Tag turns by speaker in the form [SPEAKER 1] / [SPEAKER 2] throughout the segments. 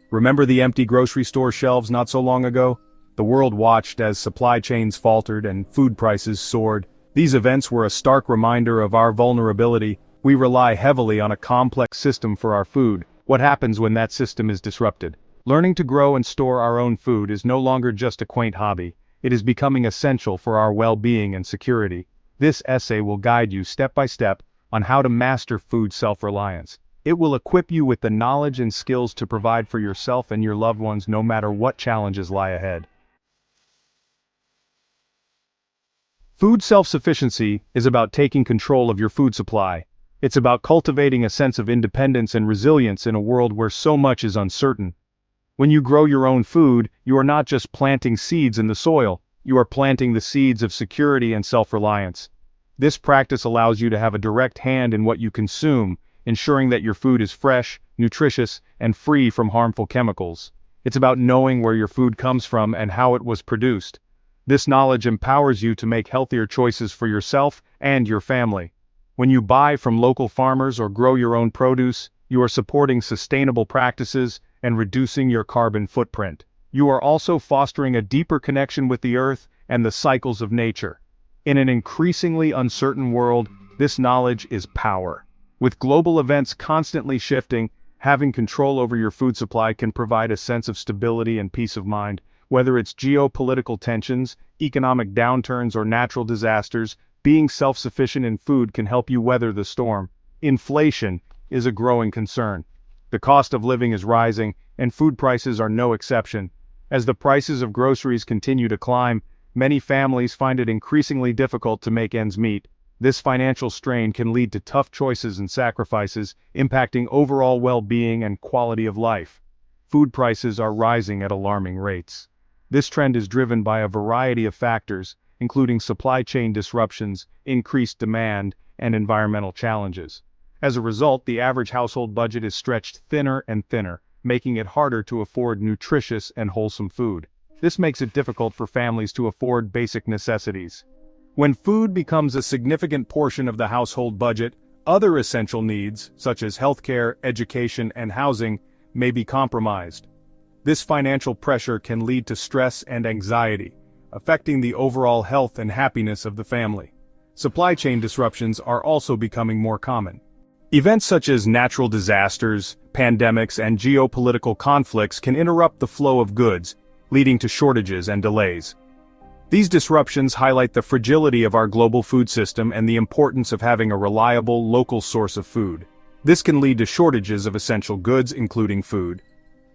[SPEAKER 1] Remember the empty grocery store shelves not so long ago? The world watched as supply chains faltered and food prices soared. These events were a stark reminder of our vulnerability. We rely heavily on a complex system for our food. What happens when that system is disrupted? Learning to grow and store our own food is no longer just a quaint hobby. It is becoming essential for our well-being and security. This essay will guide you step by step on how to master food self-reliance. It will equip you with the knowledge and skills to provide for yourself and your loved ones no matter what challenges lie ahead. Food self-sufficiency is about taking control of your food supply. It's about cultivating a sense of independence and resilience in a world where so much is uncertain. When you grow your own food, you are not just planting seeds in the soil, you are planting the seeds of security and self-reliance. This practice allows you to have a direct hand in what you consume, ensuring that your food is fresh, nutritious, and free from harmful chemicals. It's about knowing where your food comes from and how it was produced. This knowledge empowers you to make healthier choices for yourself and your family. When you buy from local farmers or grow your own produce, you are supporting sustainable practices and reducing your carbon footprint. You are also fostering a deeper connection with the earth and the cycles of nature. In an increasingly uncertain world, this knowledge is power. With global events constantly shifting, having control over your food supply can provide a sense of stability and peace of mind. Whether it's geopolitical tensions, economic downturns, or natural disasters, being self-sufficient in food can help you weather the storm. Inflation is a growing concern. The cost of living is rising, and food prices are no exception. As the prices of groceries continue to climb, many families find it increasingly difficult to make ends meet. This financial strain can lead to tough choices and sacrifices, impacting overall well-being and quality of life. Food prices are rising at alarming rates. This trend is driven by a variety of factors, including supply chain disruptions, increased demand, and environmental challenges. As a result, the average household budget is stretched thinner and thinner, making it harder to afford nutritious and wholesome food. This makes it difficult for families to afford basic necessities. When food becomes a significant portion of the household budget, other essential needs, such as healthcare, education, and housing, may be compromised. This financial pressure can lead to stress and anxiety, affecting the overall health and happiness of the family. Supply chain disruptions are also becoming more common. Events such as natural disasters, pandemics, and geopolitical conflicts can interrupt the flow of goods, leading to shortages and delays. These disruptions highlight the fragility of our global food system and the importance of having a reliable, local source of food. This can lead to shortages of essential goods, including food.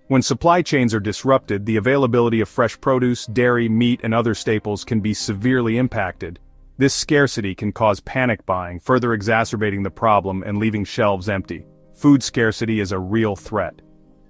[SPEAKER 1] When supply chains are disrupted, the availability of fresh produce, dairy, meat, and other staples can be severely impacted. This scarcity can cause panic buying, further exacerbating the problem and leaving shelves empty. Food scarcity is a real threat.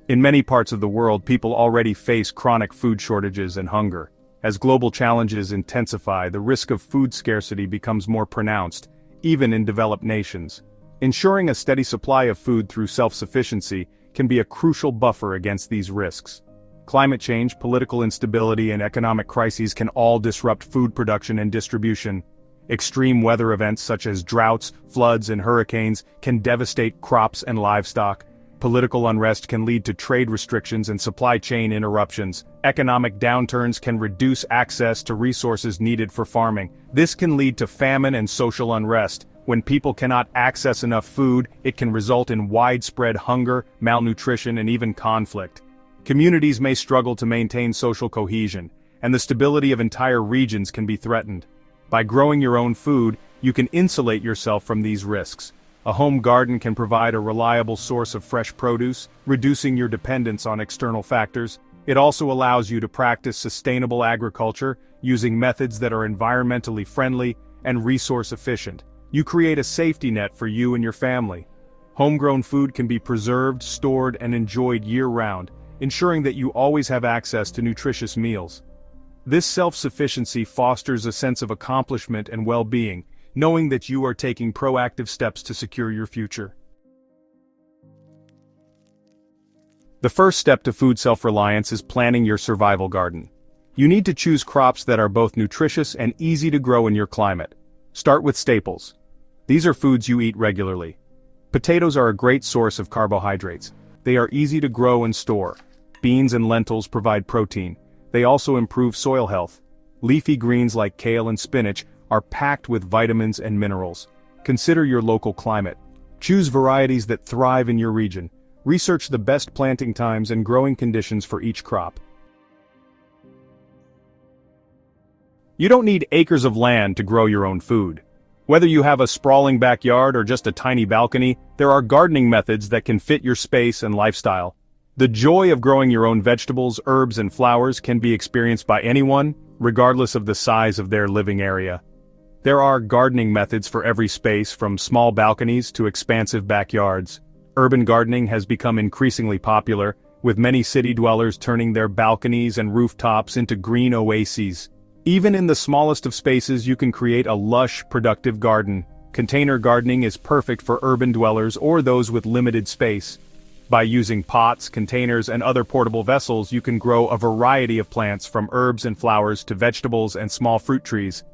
[SPEAKER 1] In many parts of the world, people already face chronic food shortages and hunger. As global challenges intensify, the risk of food scarcity becomes more pronounced, even in developed nations. Ensuring a steady supply of food through self-sufficiency can be a crucial buffer against these risks. Climate change, political instability, and economic crises can all disrupt food production and distribution. Extreme weather events such as droughts, floods, and hurricanes can devastate crops and livestock. Political unrest can lead to trade restrictions and supply chain interruptions. Economic downturns can reduce access to resources needed for farming. This can lead to famine and social unrest. When people cannot access enough food, it can result in widespread hunger, malnutrition, and even conflict. Communities may struggle to maintain social cohesion, and the stability of entire regions can be threatened. By growing your own food, you can insulate yourself from these risks. A home garden can provide a reliable source of fresh produce, reducing your dependence on external factors. It also allows you to practice sustainable agriculture, using methods that are environmentally friendly and resource efficient. You create a safety net for you and your family. Homegrown food can be preserved, stored, and enjoyed year-round, ensuring that you always have access to nutritious meals. This self-sufficiency fosters a sense of accomplishment and well-being, knowing that you are taking proactive steps to secure your future. The first step to food self-reliance is planning your survival garden. You need to choose crops that are both nutritious and easy to grow in your climate. Start with staples. These are foods you eat regularly. Potatoes are a great source of carbohydrates. They are easy to grow and store. Beans and lentils provide protein. They also improve soil health. Leafy greens like kale and spinach are packed with vitamins and minerals. Consider your local climate. Choose varieties that thrive in your region. Research the best planting times and growing conditions for each crop. You don't need acres of land to grow your own food. Whether you have a sprawling backyard or just a tiny balcony, there are gardening methods that can fit your space and lifestyle. The joy of growing your own vegetables, herbs, and flowers can be experienced by anyone, regardless of the size of their living area. There are gardening methods for every space, from small balconies to expansive backyards. Urban gardening has become increasingly popular, with many city dwellers turning their balconies and rooftops into green oases. Even in the smallest of spaces, you can create a lush, productive garden. Container gardening is perfect for urban dwellers or those with limited space. By using pots, containers, and other portable vessels, you can grow a variety of plants, from herbs and flowers to vegetables and small fruit trees.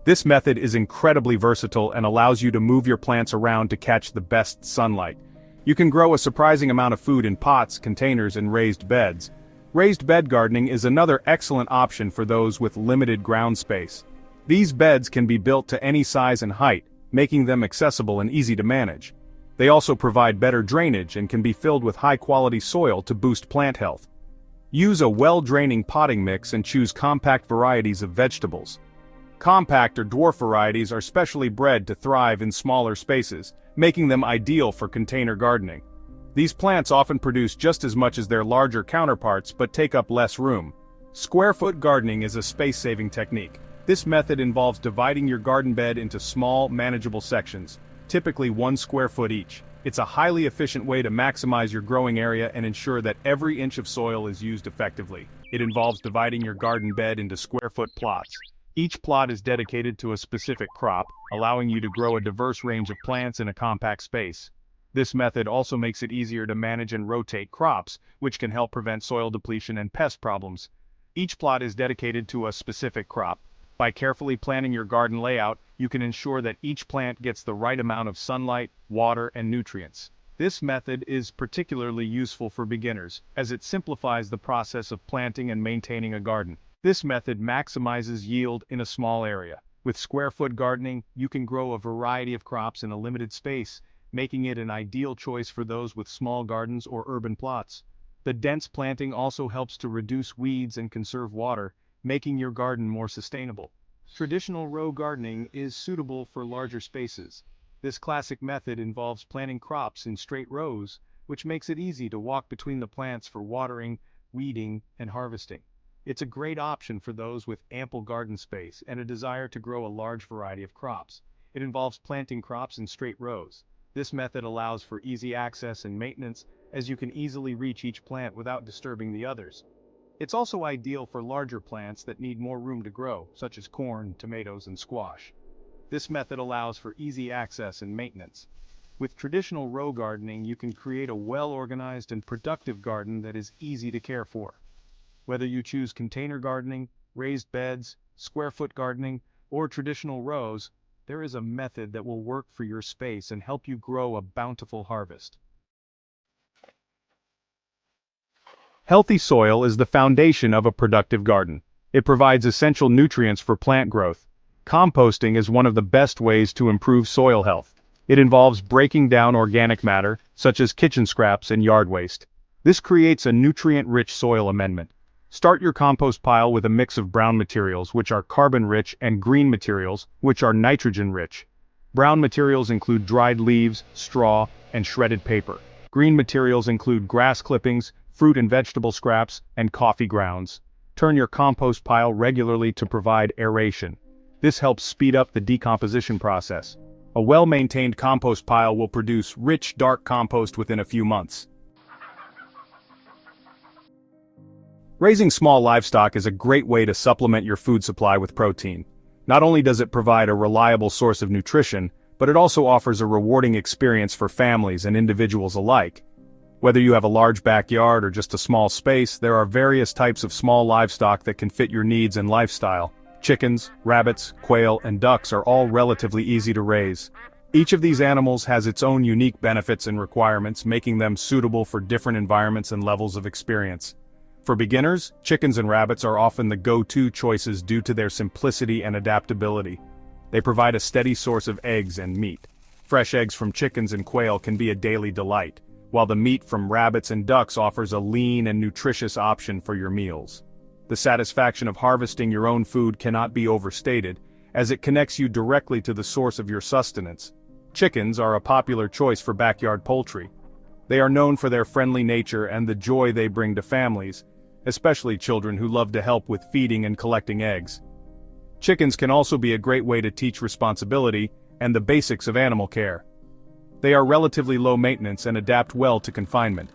[SPEAKER 1] This method is incredibly versatile and allows you to move your plants around to catch the best sunlight. You can grow a surprising amount of food in pots, containers, and raised beds. Raised bed gardening is another excellent option for those with limited ground space. These beds can be built to any size and height, making them accessible and easy to manage. They also provide better drainage and can be filled with high-quality soil to boost plant health. Use a well-draining potting mix and choose compact varieties of vegetables. Compact or dwarf varieties are specially bred to thrive in smaller spaces, making them ideal for container gardening. These plants often produce just as much as their larger counterparts but take up less room. Square-foot gardening is a space-saving technique. This method involves dividing your garden bed into small, manageable sections, typically 1 square foot each. It's a highly efficient way to maximize your growing area and ensure that every inch of soil is used effectively. It involves dividing your garden bed into square-foot plots. Each plot is dedicated to a specific crop, allowing you to grow a diverse range of plants in a compact space. This method also makes it easier to manage and rotate crops, which can help prevent soil depletion and pest problems. Each plot is dedicated to a specific crop. By carefully planning your garden layout, you can ensure that each plant gets the right amount of sunlight, water, and nutrients. This method is particularly useful for beginners, as it simplifies the process of planting and maintaining a garden. This method maximizes yield in a small area. With square-foot gardening, you can grow a variety of crops in a limited space, making it an ideal choice for those with small gardens or urban plots. The dense planting also helps to reduce weeds and conserve water, making your garden more sustainable. Traditional row gardening is suitable for larger spaces. This classic method involves planting crops in straight rows, which makes it easy to walk between the plants for watering, weeding, and harvesting. It's a great option for those with ample garden space and a desire to grow a large variety of crops. It involves planting crops in straight rows. This method allows for easy access and maintenance, as you can easily reach each plant without disturbing the others. It's also ideal for larger plants that need more room to grow, such as corn, tomatoes, and squash. This method allows for easy access and maintenance. With traditional row gardening, you can create a well-organized and productive garden that is easy to care for. Whether you choose container gardening, raised beds, square-foot gardening, or traditional rows, there is a method that will work for your space and help you grow a bountiful harvest. Healthy soil is the foundation of a productive garden. It provides essential nutrients for plant growth. Composting is one of the best ways to improve soil health. It involves breaking down organic matter, such as kitchen scraps and yard waste. This creates a nutrient-rich soil amendment. Start your compost pile with a mix of brown materials, which are carbon-rich, and green materials, which are nitrogen-rich. Brown materials include dried leaves, straw, and shredded paper. Green materials include grass clippings, fruit and vegetable scraps, and coffee grounds. Turn your compost pile regularly to provide aeration. This helps speed up the decomposition process. A well-maintained compost pile will produce rich, dark compost within a few months. Raising small livestock is a great way to supplement your food supply with protein. Not only does it provide a reliable source of nutrition, but it also offers a rewarding experience for families and individuals alike. Whether you have a large backyard or just a small space, there are various types of small livestock that can fit your needs and lifestyle. Chickens, rabbits, quail, and ducks are all relatively easy to raise. Each of these animals has its own unique benefits and requirements, making them suitable for different environments and levels of experience. For beginners, chickens and rabbits are often the go-to choices due to their simplicity and adaptability. They provide a steady source of eggs and meat. Fresh eggs from chickens and quail can be a daily delight, while the meat from rabbits and ducks offers a lean and nutritious option for your meals. The satisfaction of harvesting your own food cannot be overstated, as it connects you directly to the source of your sustenance. Chickens are a popular choice for backyard poultry. They are known for their friendly nature and the joy they bring to families, especially children who love to help with feeding and collecting eggs. Chickens can also be a great way to teach responsibility and the basics of animal care. They are relatively low maintenance and adapt well to confinement.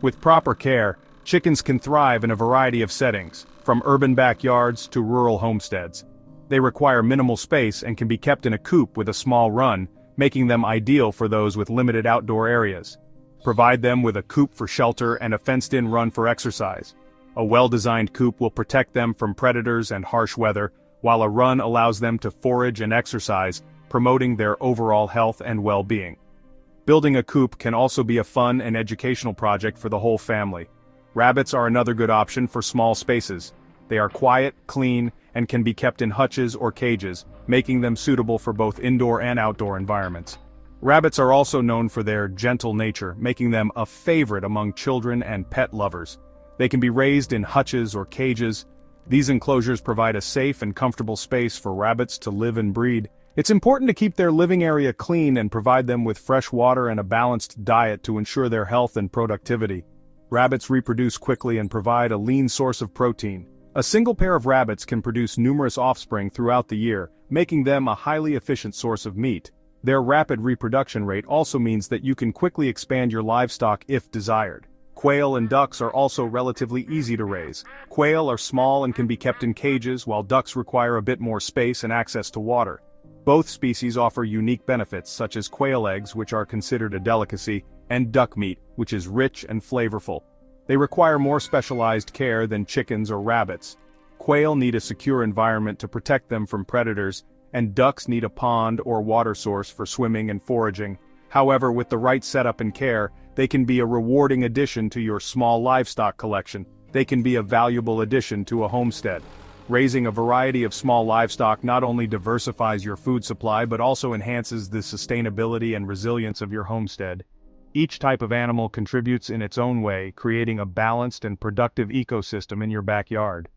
[SPEAKER 1] With proper care, chickens can thrive in a variety of settings, from urban backyards to rural homesteads. They require minimal space and can be kept in a coop with a small run, making them ideal for those with limited outdoor areas. Provide them with a coop for shelter and a fenced-in run for exercise. A well-designed coop will protect them from predators and harsh weather, while a run allows them to forage and exercise, promoting their overall health and well-being. Building a coop can also be a fun and educational project for the whole family. Rabbits are another good option for small spaces. They are quiet, clean, and can be kept in hutches or cages, making them suitable for both indoor and outdoor environments. Rabbits are also known for their gentle nature, making them a favorite among children and pet lovers. They can be raised in hutches or cages. These enclosures provide a safe and comfortable space for rabbits to live and breed. It's important to keep their living area clean and provide them with fresh water and a balanced diet to ensure their health and productivity. Rabbits reproduce quickly and provide a lean source of protein. A single pair of rabbits can produce numerous offspring throughout the year, making them a highly efficient source of meat. Their rapid reproduction rate also means that you can quickly expand your livestock if desired. Quail and ducks are also relatively easy to raise. Quail are small and can be kept in cages, while ducks require a bit more space and access to water. Both species offer unique benefits, such as quail eggs, which are considered a delicacy, and duck meat, which is rich and flavorful. They require more specialized care than chickens or rabbits. Quail need a secure environment to protect them from predators, and ducks need a pond or water source for swimming and foraging. However, with the right setup and care, they can be a rewarding addition to your small livestock collection. They can be a valuable addition to a homestead. Raising a variety of small livestock not only diversifies your food supply but also enhances the sustainability and resilience of your homestead. Each type of animal contributes in its own way, creating a balanced and productive ecosystem in your backyard.